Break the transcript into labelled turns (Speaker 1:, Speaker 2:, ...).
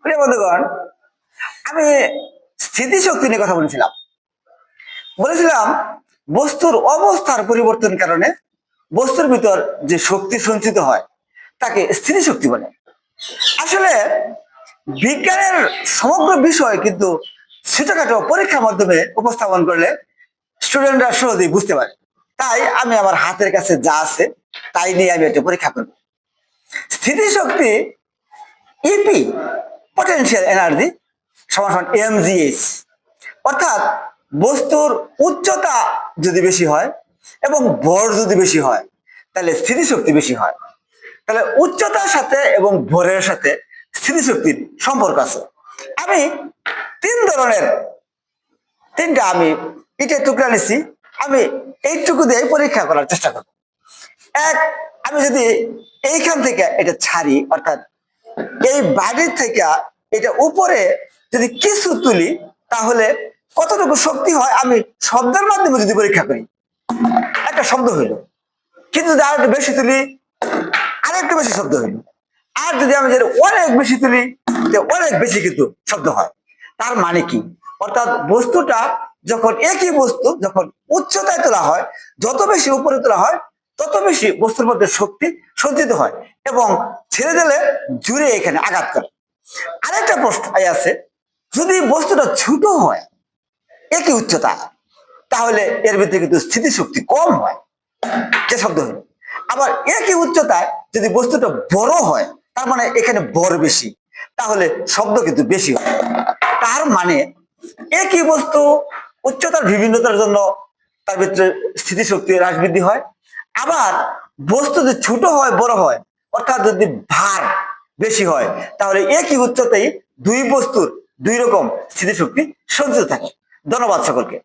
Speaker 1: প্রিয় বন্ধুগণ, আমি স্থিতিশক্তি নিয়ে কথা বলেছিলাম বস্তুর অবস্থার পরিবর্তন কারণে বস্তুর ভিতর যে শক্তি সঞ্চিত হয় তাকে স্থিতিশক্তি বলে। আসলে বিজ্ঞানের সমগ্র বিষয় কিন্তু ছোটখাটো পরীক্ষার মাধ্যমে উপস্থাপন করলে স্টুডেন্টরা সহজেই বুঝতে পারে। তাই আমি আমার হাতের কাছে যা আছে তাই নিয়ে আমি একটা পরীক্ষা করব। স্থিতিশক্তি ইপি, পটেনশিয়াল এনার্জি সমান এমজিএইচ, অর্থাৎ বস্তুর উচ্চতা যদি বেশি হয় এবং ভর যদি বেশি হয় তাহলে স্থিতিশক্তি বেশি হয়। তাহলে উচ্চতার সাথে এবং ভরের সাথে স্থিতিশক্তির সম্পর্ক আছে। আমি তিনটা আমি ইটের টুকরা নিচ্ছি, আমি এইটুকু দিয়ে পরীক্ষা করার চেষ্টা করব। এক, আমি যদি এইখান থেকে এটা ছাড়ি, অর্থাৎ এই বাড়ির থেকে এটা উপরে যদি কিছু তুলি তাহলে কতটুকু শক্তি হয় আমি শব্দের মাধ্যমে যদি পরীক্ষা করি, একটা শব্দ হইল। কিন্তু যদি আর একটু বেশি তুলি আর একটু বেশি শব্দ হইল। আর যদি আমি অনেক বেশি তুলি অনেক বেশি কিন্তু শব্দ হয়। তার মানে কি? অর্থাৎ বস্তুটা যখন একই বস্তু যখন উচ্চতায় তোলা হয়, যত বেশি উপরে তোলা হয় তত বেশি বস্তুর মধ্যে শক্তি সঞ্চিত হয় এবং ছেড়ে দিলে জুড়ে এখানে আঘাত করে। আরেকটা প্রশ্ন আছে, যদি বস্তুটা ছোট হয় একই উচ্চতা তাহলে এর ভিতরে কিন্তু স্থিতিশক্তি কম হয়, যে শব্দ হলো। আবার একই উচ্চতায় যদি বস্তুটা বড় হয় তার মানে এখানে বড় বেশি, তাহলে শব্দ কিন্তু বেশি হয়। তার মানে একই বস্তু উচ্চতার বিভিন্নতার জন্য তার ভিতরে স্থিতিশক্তি হ্রাস বৃদ্ধি হয়। আবার বস্তু যদি ছোট হয় বড় হয়, অর্থাৎ যদি ভার বেশি হয় তাহলে একই উচ্চতায় দুই বস্তুর দুই রকম স্থিতিশক্তি সঞ্চিত থাকে। ধন্যবাদ সকলকে।